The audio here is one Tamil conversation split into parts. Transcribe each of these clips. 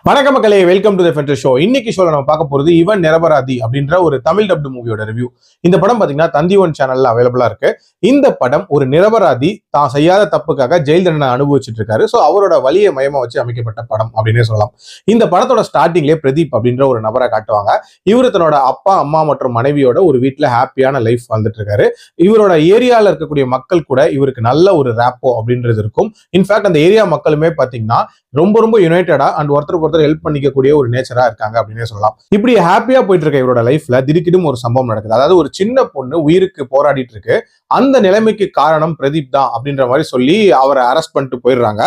வணக்கம் மக்களே, welcome to the Fender show. இன்னைக்கு ஷோல நம்ம பார்க்க போறது இவன் நிரபராதி அப்படின்ற ஒரு தமிழ் டப்டு மூவியோட ரிவ்யூ. இந்த படம் பாத்தீங்கன்னா தந்தி ஒன் சேனல்ல அவைலபிளா இருக்கு. இந்த படம் ஒரு நிரபராதி தான் செய்யாத தப்புக்காக ஜெயில் தண்டனை அனுபவிச்சுட்டு இருக்காரு. ஸோ அவரோட வலியை மையமா வச்சு அமைக்கப்பட்ட படம் அப்படின்னே சொல்லலாம். இந்த படத்தோட ஸ்டார்டிங்லேயே பிரதீப் அப்படின்ற ஒரு நபரை காட்டுவாங்க. இவரு தன்னோட அப்பா அம்மா மற்றும் மனைவியோட ஒரு வீட்டுல ஹாப்பியான லைஃப் வாழ்ந்துட்டு இருக்காரு. இவரோட ஏரியால இருக்கக்கூடிய மக்கள் கூட இவருக்கு நல்ல ஒரு ரேப்போ அப்படின்றது இருக்கும். இன்ஃபேக்ட் அந்த ஏரியா மக்களுமே பாத்தீங்கன்னா ரொம்ப ரொம்ப யுனைடடா அண்ட் ஒருத்தருக்கு ஒருத்தர் ஹெல்ப் பண்ணிக்கக்கூடிய ஒரு நேச்சரா இருக்காங்க அப்படின்னே சொல்லலாம். இப்படி ஹாப்பியா போயிட்டு இருக்க இவரோட லைஃப்ல திடீர்னு ஒரு சம்பவம் நடக்குது. அதாவது ஒரு சின்ன பொண்ணு உயிருக்கு போராடிட்டு இருக்கு. அந்த நிலைமைக்கு காரணம் பிரதீப் தான் அப்படின்ற மாதிரி சொல்லி அவரை அரெஸ்ட் பண்ணிட்டு போயிடுறாங்க.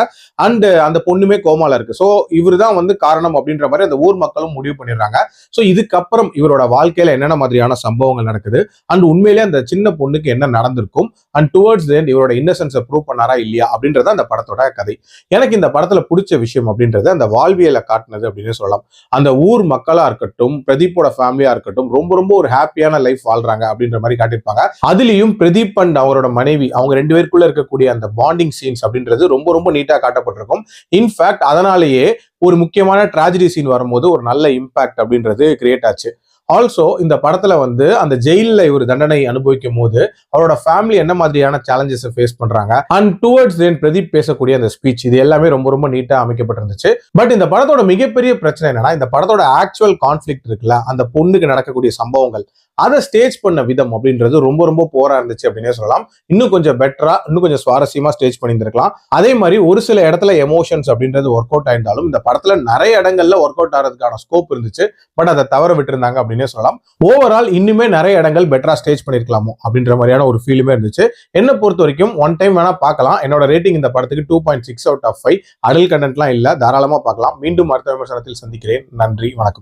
அண்ட் அந்த பொண்ணுமே கோமால இருக்கு. ஸோ இவர் தான் வந்து காரணம் அப்படின்ற மாதிரி அந்த ஊர் மக்களும் முடிவு பண்ணிடுறாங்க. ஸோ இதுக்கப்புறம் இவரோட வாழ்க்கையில என்னென்ன மாதிரியான சம்பவங்கள் நடக்குது அண்ட் உண்மையிலே அந்த சின்ன பொண்ணுக்கு என்ன நடந்திருக்கும் அண்ட் டுவர்ட்ஸ் தென் இவரோட இன்னசென்ஸை ப்ரூவ் பண்ணாரா இல்லையா அப்படின்றத அந்த படத்தோட கதை. எனக்கு இந்த படத்துல பிடிச்ச விஷயம் அப்படின்றது அந்த வாழ்வியலை காட்டினது அப்படின்னு சொல்லலாம். அந்த ஊர் மக்களா இருக்கட்டும், பிரதீப்போட ஃபேமிலியா இருக்கட்டும், ரொம்ப ரொம்ப ஒரு ஹாப்பியான லைஃப் வாழ்றாங்க அப்படின்ற மாதிரி காட்டியிருப்பாங்க. அதுலயும் பிரதீப் அண்ட் அவரோட மனைவி அவங்க ரெண்டு பேருக்குள்ள இருக்கக்கூடிய அந்த பாண்டிங் சீன்ஸ் அப்படின்றது ரொம்ப ரொம்ப நீட்டா காட்டப்பட்டிருக்கும். இன்ஃபேக்ட் அதனாலேயே ஒரு முக்கியமான டிராஜடி சீன் வரும்போது ஒரு நல்ல இம்பாக்ட் அப்படின்றது கிரியேட் ஆச்சு. ஆல்சோ இந்த படத்துல வந்து அந்த ஜெயில இவர் தண்டனை அனுபவிக்கும் போது அவரோட ஃபேமிலி என்ன மாதிரியான சேலஞ்சஸ் ஃபேஸ் பண்றாங்க அண்ட் டுவர்ட்ஸ் தென் பிரதீப் பேசக்கூடிய அந்த ஸ்பீச், இது எல்லாமே ரொம்ப ரொம்ப நீட்டா அமைக்கப்பட்டிருந்துச்சு. பட் இந்த படத்தோட மிகப்பெரிய பிரச்சனை என்னன்னா, இந்த படத்தோட ஆக்சுவல் கான்ஃபிளிக்ட் இருக்குல்ல, அந்த பொண்ணுக்கு நடக்கக்கூடிய சம்பவங்கள் அதை ஸ்டேஜ் பண்ண விதம் அப்படின்றது ரொம்ப ரொம்ப போரா இருந்துச்சு அப்படின்னே சொல்லலாம். இன்னும் கொஞ்சம் பெட்டரா, இன்னும் கொஞ்சம் சுவாரஸ்யமா ஸ்டேஜ் பண்ணியிருந்திருக்கலாம். அதே மாதிரி ஒரு சில இடத்துல எமோஷன்ஸ் அப்படின்றது ஒர்க் அவுட் ஆயிருந்தாலும் இந்த படத்துல நிறைய இடங்கள்ல ஒர்க் அவுட் ஆகிறதுக்கான ஸ்கோப் இருந்துச்சு. பட் அதை தவற விட்டுருந்தாங்க அப்படின்னே சொல்லலாம். ஓவரால் இன்னுமே நிறைய இடங்கள் பெட்டரா ஸ்டேஜ் பண்ணிருக்கலாமோ அப்படின்ற மாதிரியான ஒரு ஃபீலுமே இருந்துச்சு. என்ன பொறுத்த வரைக்கும் ஒன் டைம் வேணா பார்க்கலாம். என்னோட ரேட்டிங் இந்த படத்துக்கு 2.6 out of 5. அடல் கண்டென்ட்லாம் இல்ல, தாராளமா பார்க்கலாம். மீண்டும் அடுத்த விமர்சனத்தில் சந்திக்கிறேன். நன்றி, வணக்கம்.